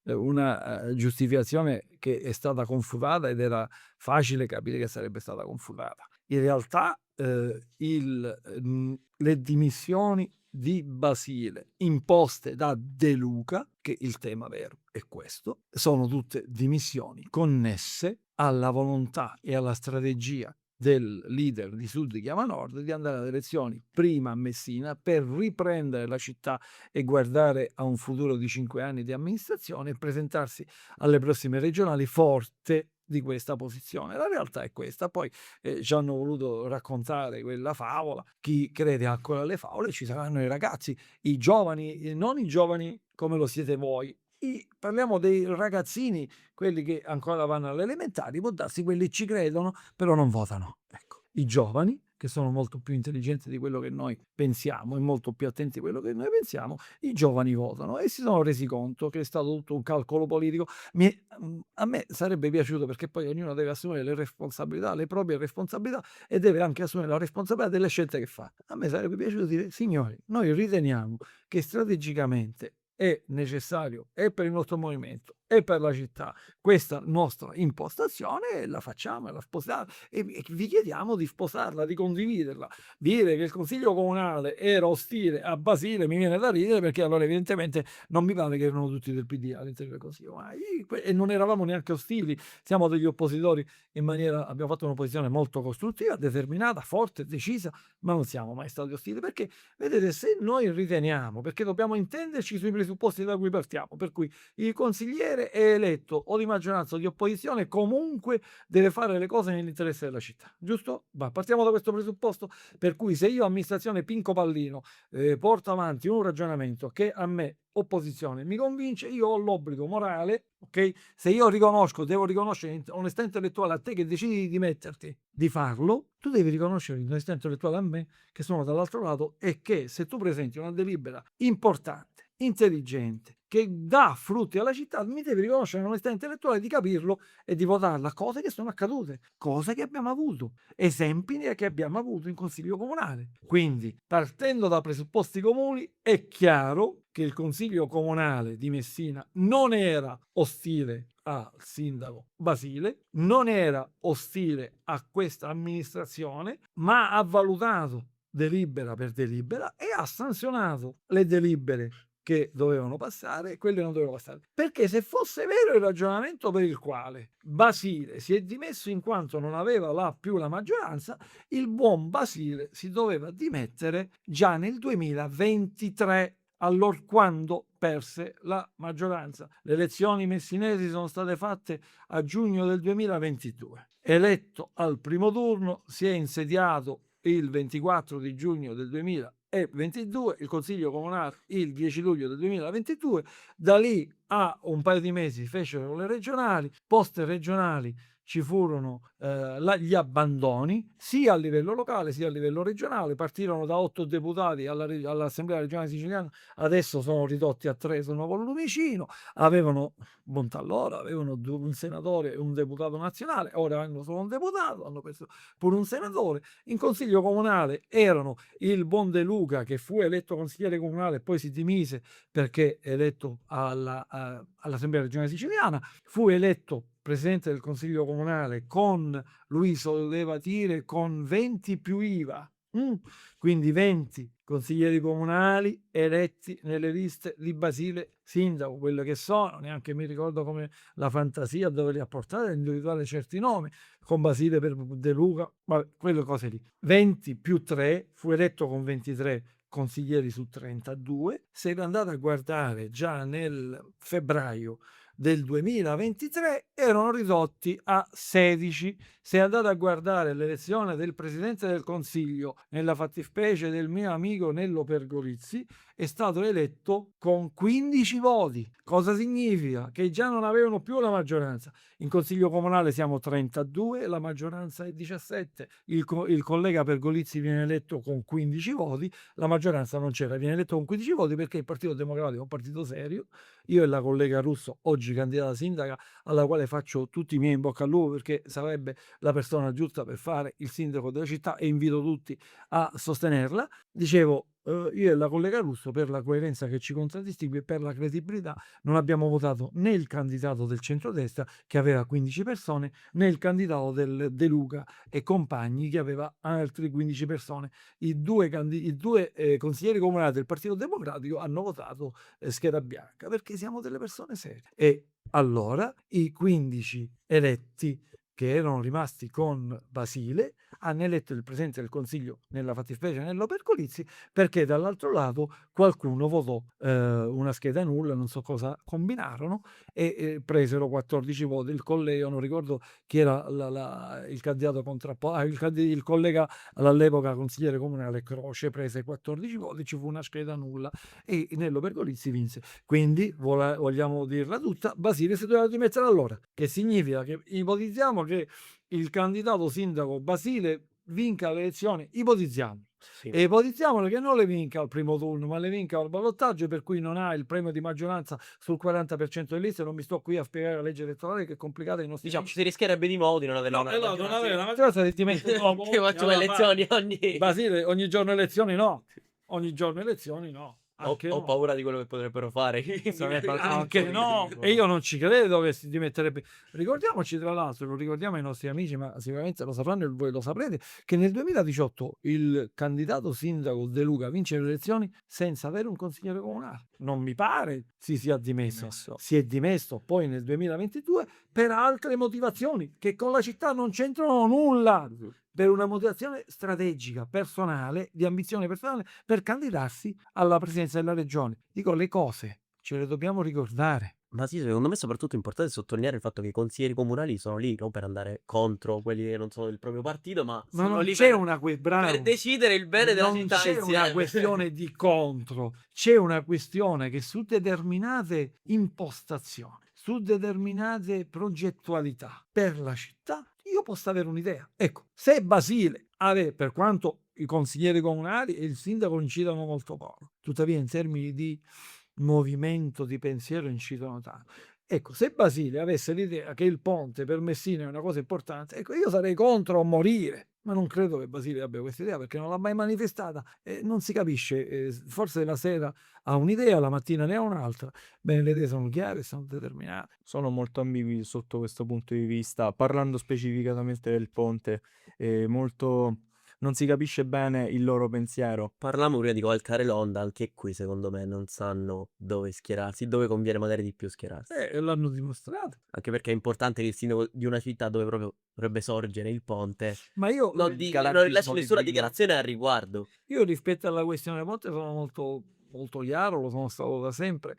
[SPEAKER 1] Una giustificazione che è stata confutata ed era facile capire che sarebbe stata confutata. In realtà le dimissioni di Basile imposte da De Luca, che il tema vero è questo, sono tutte dimissioni connesse alla volontà e alla strategia del leader di Sud Chiama Nord di andare alle elezioni prima a Messina per riprendere la città e guardare a un futuro di 5 anni di amministrazione e presentarsi alle prossime regionali forte di questa posizione. La realtà è questa. Poi ci hanno voluto raccontare quella favola. Chi crede ancora alle favole, ci saranno i ragazzi, i giovani, non i giovani come lo siete voi. Parliamo dei ragazzini, quelli che ancora vanno alle elementari, può darsi quelli ci credono, però non votano. Ecco, i giovani, che sono molto più intelligenti di quello che noi pensiamo e molto più attenti di quello che noi pensiamo, i giovani votano e si sono resi conto che è stato tutto un calcolo politico. A me sarebbe piaciuto, perché poi ognuno deve assumere le responsabilità, le proprie responsabilità, e deve anche assumere la responsabilità delle scelte che fa. A me sarebbe piaciuto dire, signori, noi riteniamo che strategicamente è necessario e per il nostro movimento e per la città questa nostra impostazione, e la facciamo e la spostiamo e vi chiediamo di sposarla, di condividerla. Dire che il Consiglio Comunale era ostile a Basile mi viene da ridere, perché allora evidentemente non mi pare che erano tutti del PD all'interno del Consiglio, e non eravamo neanche ostili, siamo degli oppositori abbiamo fatto un'opposizione molto costruttiva, determinata, forte, decisa, ma non siamo mai stati ostili, perché vedete, se noi riteniamo, perché dobbiamo intenderci sui presupposti da cui partiamo, per cui il consigliere consigliere è eletto o di maggioranza o di opposizione, comunque deve fare le cose nell'interesse della città, giusto? Partiamo da questo presupposto, per cui se io amministrazione Pinco Pallino porto avanti un ragionamento che a me opposizione mi convince, io ho l'obbligo morale, ok? Se io devo riconoscere onestà intellettuale a te che decidi di dimetterti, di farlo, tu devi riconoscere l'onestà intellettuale a me che sono dall'altro lato, e che se tu presenti una delibera importante, intelligente, che dà frutti alla città, mi devi riconoscere l'onestà intellettuale di capirlo e di votarla. Cose che sono accadute, cose che abbiamo avuto, esempi che abbiamo avuto in consiglio comunale. Quindi, partendo da presupposti comuni, è chiaro che il consiglio comunale di Messina non era ostile al sindaco Basile, non era ostile a questa amministrazione, ma ha valutato delibera per delibera e ha sanzionato le delibere che dovevano passare e quelle che non dovevano passare. Perché se fosse vero il ragionamento per il quale Basile si è dimesso in quanto non aveva più la maggioranza, il buon Basile si doveva dimettere già nel 2023, allorquando perse la maggioranza. Le elezioni messinesi sono state fatte a giugno del 2022. Eletto al primo turno, si è insediato il 24 di giugno del 2022, il Consiglio Comunale il 10 luglio del 2022, da lì a un paio di mesi fecero le regionali, post regionali ci furono gli abbandoni sia a livello locale sia a livello regionale, partirono da 8 deputati all'Assemblea regionale siciliana, adesso sono ridotti a 3, sono con Lumicino, avevano, bontà loro, avevano un senatore e un deputato nazionale, ora hanno solo un deputato, hanno perso pure un senatore. In consiglio comunale erano il buon De Luca, che fu eletto consigliere comunale e poi si dimise perché eletto all'Assemblea regionale siciliana, fu eletto presidente del consiglio comunale con, lui soleva dire, con 20 più IVA, quindi 20 consiglieri comunali eletti nelle liste di Basile sindaco, quello che sono, neanche mi ricordo come la fantasia dove li ha portati a individuare certi nomi, con Basile per De Luca, vabbè, quelle cose lì. 20 più 3, fu eletto con 23 consiglieri su 32, se andate a guardare già nel febbraio del 2023 erano ridotti a 16. Se andate a guardare l'elezione del Presidente del Consiglio, nella fattispecie del mio amico Nello Pergolizzi, è stato eletto con 15 voti. Cosa significa? Che già non avevano più la maggioranza. In Consiglio Comunale siamo 32, la maggioranza è 17. Il collega Pergolizzi viene eletto con 15 voti, la maggioranza non c'era, viene eletto con 15 voti perché il Partito Democratico è un partito serio. Io e la collega Russo, oggi candidata sindaca, alla quale faccio tutti i miei in bocca al lupo perché sarebbe la persona giusta per fare il sindaco della città e invito tutti a sostenerla. Dicevo, io e la collega Russo, per la coerenza che ci contraddistingue e per la credibilità, non abbiamo votato né il candidato del centrodestra che aveva 15 persone né il candidato del De Luca e compagni che aveva altri 15 persone. I due consiglieri comunali del Partito Democratico hanno votato scheda bianca perché siamo delle persone serie. E allora i 15 eletti che erano rimasti con Basile hanno eletto il Presidente del Consiglio, nella fattispecie Nello Pergolizzi, perché dall'altro lato qualcuno votò una scheda nulla, non so cosa combinarono, e presero 14 voti. Il collega, non ricordo chi era il candidato contrapposto, il collega all'epoca consigliere comunale Croce prese 14 voti, ci fu una scheda nulla e Nello Pergolizzi vinse. Quindi, vogliamo dirla tutta, Basile si doveva dimettere allora, che significa che ipotizziamo che il candidato sindaco Basile vinca le elezioni, ipotizziamo.
[SPEAKER 2] Sì.
[SPEAKER 1] E ipotizziamo che non le vinca al primo turno, ma le vinca al ballottaggio, per cui non ha il premio di maggioranza sul 40% delle liste. Non mi sto qui a spiegare la legge elettorale che è complicata ai nostri
[SPEAKER 2] Diciamo, si rischierebbe di nuovo di non avere
[SPEAKER 1] no,
[SPEAKER 2] una
[SPEAKER 1] non avere la maggioranza se ti metti dopo.
[SPEAKER 2] Che facciamo elezioni ogni...
[SPEAKER 1] Basile, ogni giorno elezioni no. Ogni giorno elezioni no. Anche
[SPEAKER 2] Ho
[SPEAKER 1] no.
[SPEAKER 2] paura di quello che potrebbero fare.
[SPEAKER 1] Anche no, e io non ci credo che si dimetterebbe. Ricordiamoci, tra l'altro, lo ricordiamo ai nostri amici, ma sicuramente lo sapranno e voi lo saprete, che nel 2018 il candidato sindaco De Luca vince le elezioni senza avere un consigliere comunale. Non mi pare si sia dimesso. Si è dimesso poi nel 2022 per altre motivazioni che con la città non c'entrano nulla, per una motivazione strategica, personale, di ambizione personale, per candidarsi alla presidenza della regione. Dico, le cose ce le dobbiamo ricordare.
[SPEAKER 2] Ma sì, secondo me è soprattutto importante sottolineare il fatto che i consiglieri comunali sono lì non per andare contro quelli che non sono del proprio partito, ma
[SPEAKER 1] Ma
[SPEAKER 2] sono
[SPEAKER 1] non
[SPEAKER 2] lì
[SPEAKER 1] c'è
[SPEAKER 2] per,
[SPEAKER 1] una
[SPEAKER 2] per
[SPEAKER 1] bravo,
[SPEAKER 2] decidere il bene della
[SPEAKER 1] non
[SPEAKER 2] città
[SPEAKER 1] c'è una
[SPEAKER 2] insieme.
[SPEAKER 1] questione di contro, c'è una questione che su determinate impostazioni, su determinate progettualità per la città, io posso avere un'idea. Ecco, se Basile per quanto i consiglieri comunali e il sindaco incidono molto poco, tuttavia in termini di movimento di pensiero incidono tanto. Ecco, se Basile avesse l'idea che il ponte per Messina è una cosa importante, ecco, io sarei contro a morire, ma non credo che Basile abbia questa idea perché non l'ha mai manifestata e non si capisce. Forse la sera ha un'idea, la mattina ne ha un'altra. Bene, le idee sono chiare, sono determinate.
[SPEAKER 3] Sono molto ambigui sotto questo punto di vista. Parlando specificatamente del ponte, molto non si capisce bene il loro pensiero.
[SPEAKER 2] Parliamo prima di cavalcare l'onda, anche qui secondo me non sanno dove schierarsi, dove conviene magari di più schierarsi.
[SPEAKER 1] L'hanno dimostrato.
[SPEAKER 2] Anche perché è importante che il sindaco di una città dove proprio dovrebbe sorgere il ponte
[SPEAKER 1] Ma io,
[SPEAKER 2] non rilasci nessuna dichiarazione al riguardo.
[SPEAKER 1] io rispetto alla questione del ponte sono molto, molto chiaro, lo sono stato da sempre.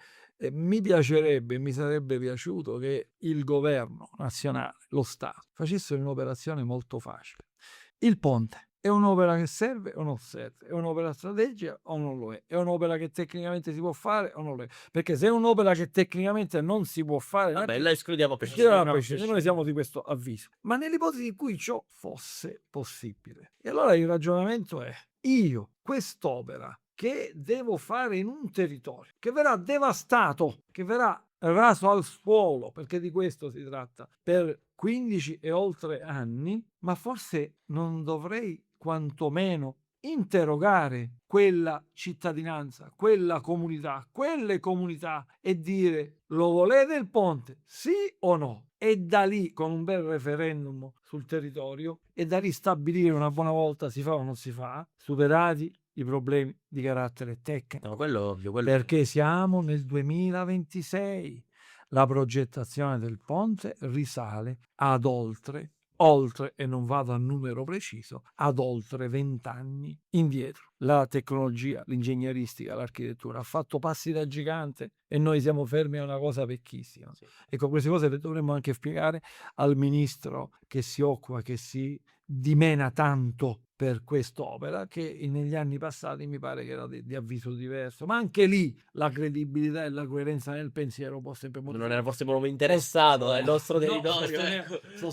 [SPEAKER 1] Mi piacerebbe, mi sarebbe piaciuto che il governo nazionale, lo Stato, facesse un'operazione molto facile. Il ponte è un'opera che serve o non serve? È un'opera strategica o non lo è? È un'opera che tecnicamente si può fare o non lo è? Perché se è un'opera che tecnicamente non si può fare,
[SPEAKER 2] Vabbè, la escludiamo a
[SPEAKER 1] perché non
[SPEAKER 2] prescindere.
[SPEAKER 1] noi siamo di questo avviso. Ma nell'ipotesi in cui ciò fosse possibile, e allora il ragionamento è: io quest'opera che devo fare in un territorio che verrà devastato, che verrà raso al suolo, perché di questo si tratta, per 15 e oltre anni, ma forse non dovrei quantomeno interrogare quella cittadinanza, quella comunità, quelle comunità e dire: lo volete il ponte? Sì o no? E da lì, con un bel referendum sul territorio, e da lì stabilire una buona volta si fa o non si fa, superati i problemi di carattere tecnico.
[SPEAKER 2] No, quello è ovvio.
[SPEAKER 1] Perché siamo nel 2026. La progettazione del ponte risale ad oltre, e non vado a numero preciso, ad oltre 20 anni indietro. La tecnologia, l'ingegneristica, l'architettura ha fatto passi da gigante e noi siamo fermi a una cosa vecchissima.
[SPEAKER 2] Sì.
[SPEAKER 1] Ecco, queste cose le dovremmo anche spiegare al ministro che si occupa, che si dimena tanto per quest'opera, che negli anni passati mi pare che era di avviso diverso, ma anche lì la credibilità e la coerenza nel pensiero può sempre
[SPEAKER 2] Non era forse proprio interessato al nostro territorio.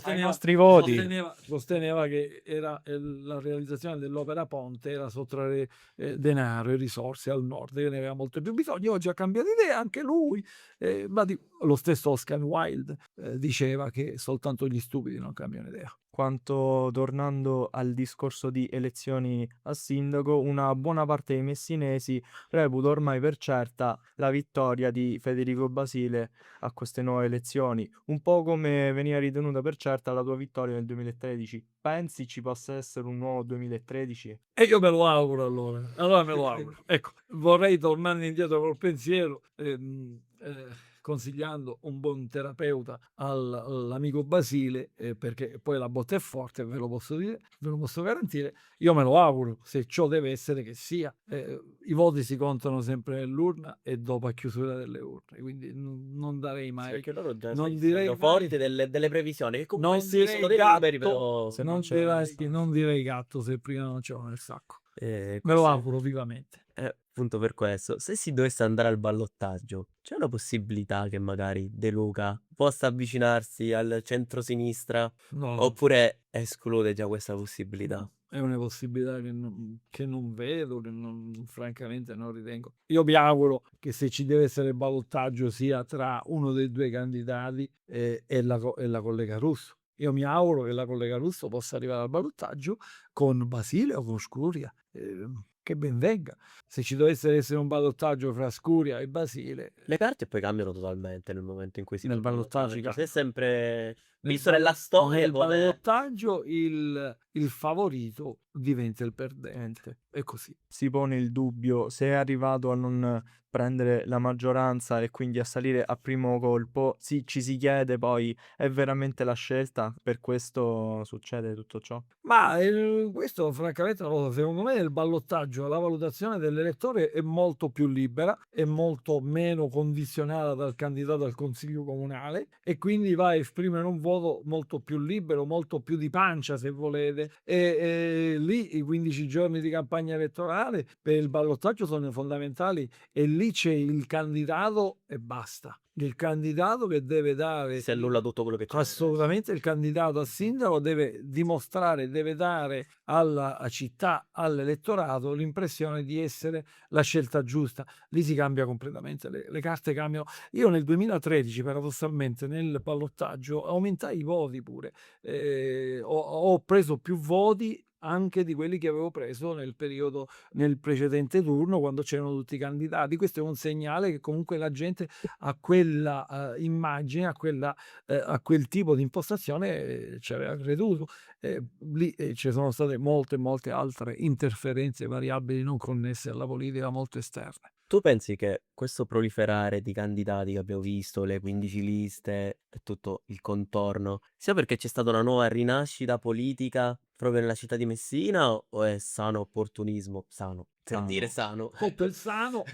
[SPEAKER 3] Ai nostri voti.
[SPEAKER 1] Sosteneva che era la realizzazione dell'opera ponte era sottrarre denaro e risorse al nord, che ne aveva molto più bisogno. Oggi ha cambiato idea anche lui, ma lo stesso Oscar Wilde diceva che soltanto gli stupidi non cambiano idea.
[SPEAKER 3] Quanto tornando al discorso di elezioni a sindaco, una buona parte dei messinesi reputa ormai per certa la vittoria di Federico Basile a queste nuove elezioni, un po' come veniva ritenuta per certa la tua vittoria nel 2013. Pensi ci possa essere un nuovo 2013?
[SPEAKER 1] E io me lo auguro allora me lo auguro. Ecco, vorrei tornare indietro col pensiero, consigliando un buon terapeuta all'amico Basile, perché poi la botta è forte, ve lo posso dire, ve lo posso garantire. Io me lo auguro, se ciò deve essere che sia. I voti si contano sempre nell'urna e dopo a chiusura delle urne, quindi non darei mai.
[SPEAKER 2] Perché loro già
[SPEAKER 1] non direi mai,
[SPEAKER 2] forti delle previsioni, che comunque
[SPEAKER 1] non
[SPEAKER 2] sì,
[SPEAKER 1] direi
[SPEAKER 2] sono dei numeri, però
[SPEAKER 3] se
[SPEAKER 1] non direi gatto se prima non ce l'ho nel sacco. Me lo
[SPEAKER 2] questo
[SPEAKER 1] auguro vivamente.
[SPEAKER 2] è appunto per questo. Se si dovesse andare al ballottaggio, c'è una possibilità che magari De Luca possa avvicinarsi al centro-sinistra,
[SPEAKER 1] No,
[SPEAKER 2] oppure esclude già questa possibilità?
[SPEAKER 1] è una possibilità che non vedo, francamente non ritengo. Io mi auguro che se ci deve essere ballottaggio sia tra uno dei due candidati e la collega Russo. Io mi auguro che la collega Russo possa arrivare al ballottaggio con Basile o con Scuria. Che ben venga. Se ci dovesse essere un ballottaggio fra Scuria e Basile,
[SPEAKER 2] Le carte poi cambiano totalmente nel momento in cui si
[SPEAKER 1] nel
[SPEAKER 2] fa il
[SPEAKER 1] ballottaggio
[SPEAKER 2] ballottaggio. Se è sempre
[SPEAKER 1] nel
[SPEAKER 2] visto nella storia,
[SPEAKER 1] nel
[SPEAKER 2] come
[SPEAKER 1] ballottaggio il favorito diventa il perdente. È così.
[SPEAKER 3] Si pone il dubbio se è arrivato a non prendere la maggioranza e quindi a salire a primo colpo, ci si chiede poi: è veramente la scelta? Per questo succede tutto ciò?
[SPEAKER 1] Ma questo francamente non lo so. Secondo me nel ballottaggio la valutazione dell'elettore è molto più libera, è molto meno condizionata dal candidato al consiglio comunale e quindi va a esprimere un voto molto più libero, molto più di pancia se volete. E lì i 15 giorni di campagna elettorale per il ballottaggio sono fondamentali e lì c'è il candidato e basta. Il candidato che deve dare
[SPEAKER 2] Si annulla tutto quello che c'è.
[SPEAKER 1] assolutamente, il candidato a sindaco deve dimostrare, deve dare alla città, all'elettorato l'impressione di essere la scelta giusta. Lì si cambia completamente, le carte cambiano. Io nel 2013 paradossalmente nel ballottaggio aumentai i voti pure. Ho preso più voti anche di quelli che avevo preso nel precedente turno, quando c'erano tutti i candidati. Questo è un segnale che comunque la gente a quella immagine, a quel tipo di impostazione ci aveva creduto. Lì ci sono state molte altre interferenze, variabili non connesse alla politica, molto esterne.
[SPEAKER 2] Tu pensi che questo proliferare di candidati che abbiamo visto, le 15 liste e tutto il contorno, sia perché c'è stata una nuova rinascita politica proprio nella città di Messina o è sano opportunismo? Sano, per
[SPEAKER 3] Sano.
[SPEAKER 2] dire sano.
[SPEAKER 1] Tolto il sano,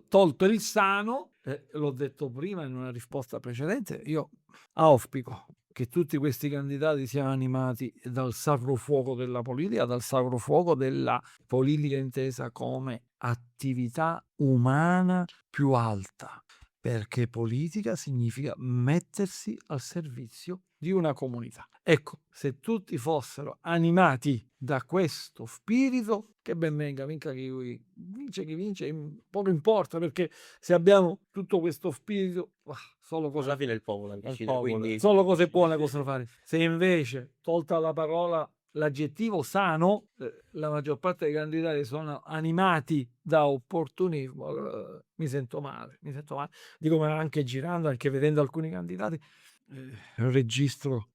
[SPEAKER 1] tolto il sano, l'ho detto prima in una risposta precedente, io auspico che tutti questi candidati siano animati dal sacro fuoco della politica, dal sacro fuoco della politica intesa come attività umana più alta, perché politica significa mettersi al servizio di una comunità. Ecco, se tutti fossero animati da questo spirito, che ben venga, vinca chi vince, poco importa, perché se abbiamo tutto questo spirito, solo
[SPEAKER 2] Alla
[SPEAKER 1] cose,
[SPEAKER 2] fine il popolo decide,
[SPEAKER 3] popolo.
[SPEAKER 2] quindi
[SPEAKER 1] solo cose buone possono fare. Se invece, tolta la parola, l'aggettivo sano, la maggior parte dei candidati sono animati da opportunismo, allora mi sento male. Dico, ma anche girando, anche vedendo alcuni candidati, registro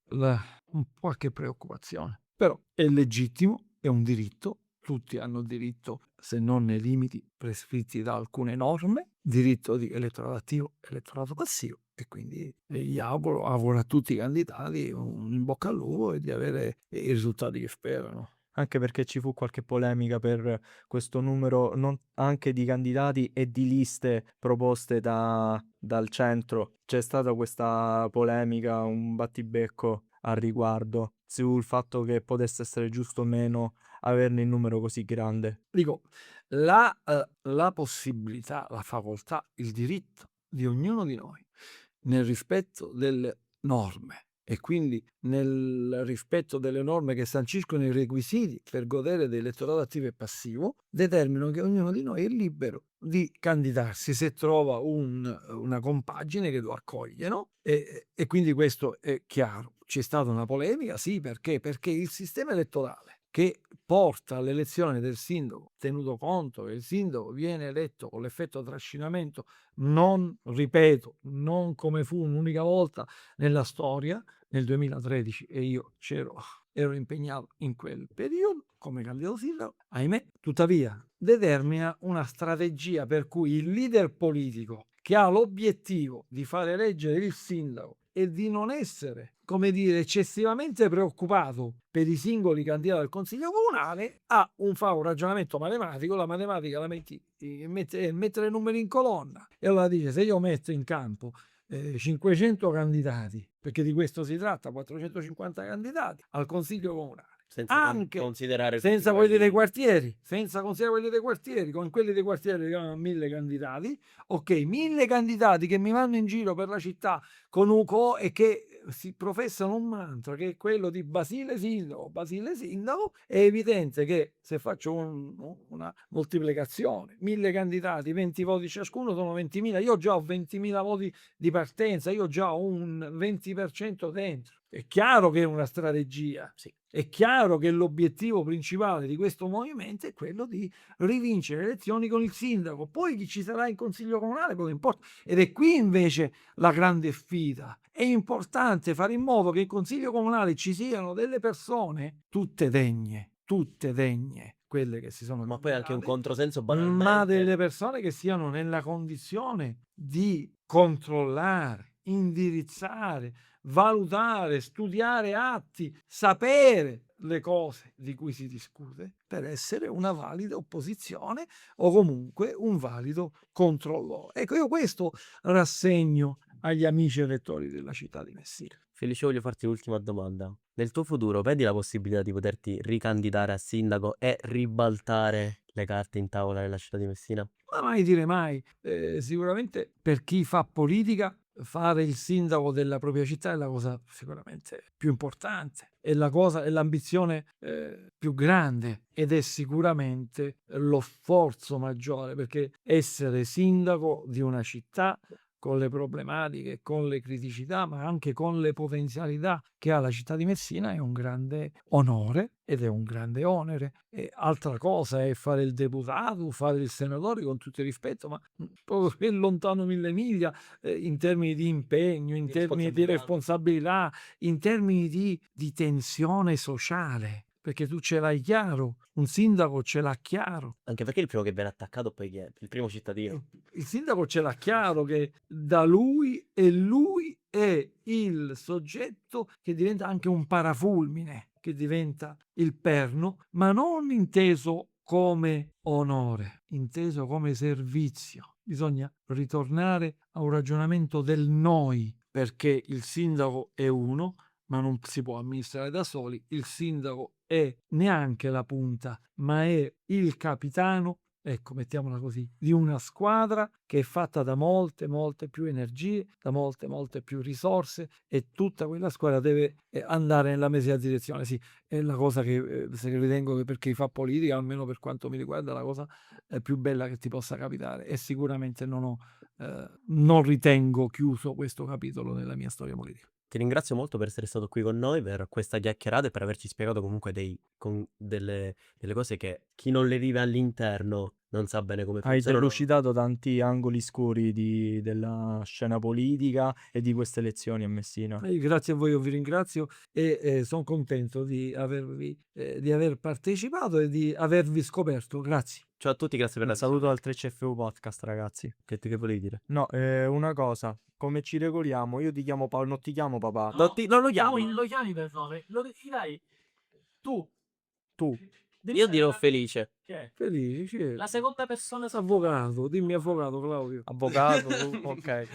[SPEAKER 1] qualche preoccupazione. Però è legittimo, è un diritto, tutti hanno diritto, se non nei limiti prescritti da alcune norme, diritto di elettorato attivo, elettorato passivo, e quindi gli auguro a tutti i candidati un in bocca al lupo e di avere i risultati che sperano.
[SPEAKER 3] Anche perché ci fu qualche polemica per questo numero anche di candidati e di liste proposte dal centro. C'è stata questa polemica, un battibecco al riguardo, sul fatto che potesse essere giusto o meno averne il numero così grande.
[SPEAKER 1] Dico, la possibilità, la facoltà, il diritto di ognuno di noi nel rispetto delle norme e quindi nel rispetto delle norme che sanciscono i requisiti per godere dell'elettorato attivo e passivo, determinano che ognuno di noi è libero di candidarsi se trova una compagine che lo accoglie, no? E quindi questo è chiaro. C'è stata una polemica, sì, perché? Perché il sistema elettorale che porta all'elezione del sindaco, tenuto conto che il sindaco viene eletto con l'effetto trascinamento, non, ripeto, non come fu un'unica volta nella storia, nel 2013, e io ero impegnato in quel periodo come candidato sindaco, ahimè, tuttavia determina una strategia per cui il leader politico che ha l'obiettivo di fare eleggere il sindaco e di non essere, come dire, eccessivamente preoccupato per i singoli candidati al consiglio comunale, fa un ragionamento matematico. La matematica la mettere numeri in colonna, e allora dice: se io metto in campo 500 candidati, perché di questo si tratta, 450 candidati al consiglio comunale, anche
[SPEAKER 2] considerare
[SPEAKER 1] senza quelli dei quartieri, con quelli dei quartieri arrivano a 1000 candidati, ok, 1000 candidati che mi vanno in giro per la città con UCO e che si professano un mantra che è quello di Basile sindaco, è evidente che se faccio una moltiplicazione, 1000 candidati, 20 voti ciascuno, sono 20.000, io già ho 20.000 voti di partenza, io già ho un 20% dentro. È chiaro che è una strategia,
[SPEAKER 2] sì.
[SPEAKER 1] È chiaro che l'obiettivo principale di questo movimento è quello di rivincere le elezioni con il sindaco. Poi chi ci sarà in consiglio comunale, poco importa. Ed è qui invece la grande sfida. È importante fare in modo che in consiglio comunale ci siano delle persone tutte degne, tutte degne quelle che si sono
[SPEAKER 2] Ma poi anche un
[SPEAKER 1] candidate,
[SPEAKER 2] controsenso
[SPEAKER 1] ma
[SPEAKER 2] banalmente.
[SPEAKER 1] delle persone che si sono
[SPEAKER 2] Ma poi anche un
[SPEAKER 1] candidate,
[SPEAKER 2] controsenso
[SPEAKER 1] ma
[SPEAKER 2] banalmente.
[SPEAKER 1] delle persone che siano nella condizione di controllare, indirizzare, valutare, studiare atti, sapere le cose di cui si discute per essere una valida opposizione o comunque un valido controllo. Ecco, io questo rassegno agli amici elettori della città di Messina.
[SPEAKER 2] Felice, voglio farti l'ultima domanda. Nel tuo futuro vedi la possibilità di poterti ricandidare a sindaco e ribaltare le carte in tavola nella città di Messina?
[SPEAKER 1] Ma mai dire mai. Sicuramente per chi fa politica, fare il sindaco della propria città è la cosa sicuramente più importante, è è l'ambizione più grande ed è sicuramente lo sforzo maggiore, perché essere sindaco di una città con le problematiche, con le criticità, ma anche con le potenzialità che ha la città di Messina è un grande onore ed è un grande onere. E altra cosa è fare il deputato, fare il senatore, con tutto il rispetto, ma proprio lontano mille miglia in termini di impegno, in termini di responsabilità, in termini di tensione sociale, perché tu ce l'hai chiaro, un sindaco ce l'ha chiaro.
[SPEAKER 2] Anche perché il primo che viene attaccato poi chi è? Il primo cittadino.
[SPEAKER 1] Il sindaco ce l'ha chiaro che da lui è il soggetto che diventa anche un parafulmine, che diventa il perno, ma non inteso come onore, inteso come servizio. Bisogna ritornare a un ragionamento del noi, perché il sindaco è uno, ma non si può amministrare da soli. Il sindaco è neanche la punta, ma è il capitano, ecco, mettiamola così, di una squadra che è fatta da molte, molte più energie, da molte, molte più risorse, e tutta quella squadra deve andare nella medesima direzione. Sì, è la cosa che se ritengo che per chi fa politica, almeno per quanto mi riguarda, la cosa più bella che ti possa capitare. E sicuramente non ritengo chiuso questo capitolo nella mia storia politica.
[SPEAKER 2] Ti ringrazio molto per essere stato qui con noi, per questa chiacchierata e per averci spiegato comunque delle cose che chi non le vive all'interno non sa bene come
[SPEAKER 3] Hai
[SPEAKER 2] funzionano.
[SPEAKER 3] delucidato tanti angoli scuri della scena politica e di queste elezioni a Messina.
[SPEAKER 1] Grazie a voi, io vi ringrazio e sono contento di aver partecipato e di avervi scoperto. Grazie.
[SPEAKER 2] Ciao a tutti, grazie per
[SPEAKER 3] Un
[SPEAKER 2] la
[SPEAKER 3] saluto al 3CFU Podcast, ragazzi.
[SPEAKER 2] Che volevi dire?
[SPEAKER 3] No, una cosa, come ci regoliamo? Io ti chiamo non ti chiamo papà.
[SPEAKER 2] Non lo chiami.
[SPEAKER 1] Lo chiami per nome, lo dai tu.
[SPEAKER 3] Tu.
[SPEAKER 2] Io dirò felice.
[SPEAKER 1] Felice,
[SPEAKER 4] La seconda persona
[SPEAKER 1] avvocato, dimmi avvocato Claudio.
[SPEAKER 3] Avvocato, ok.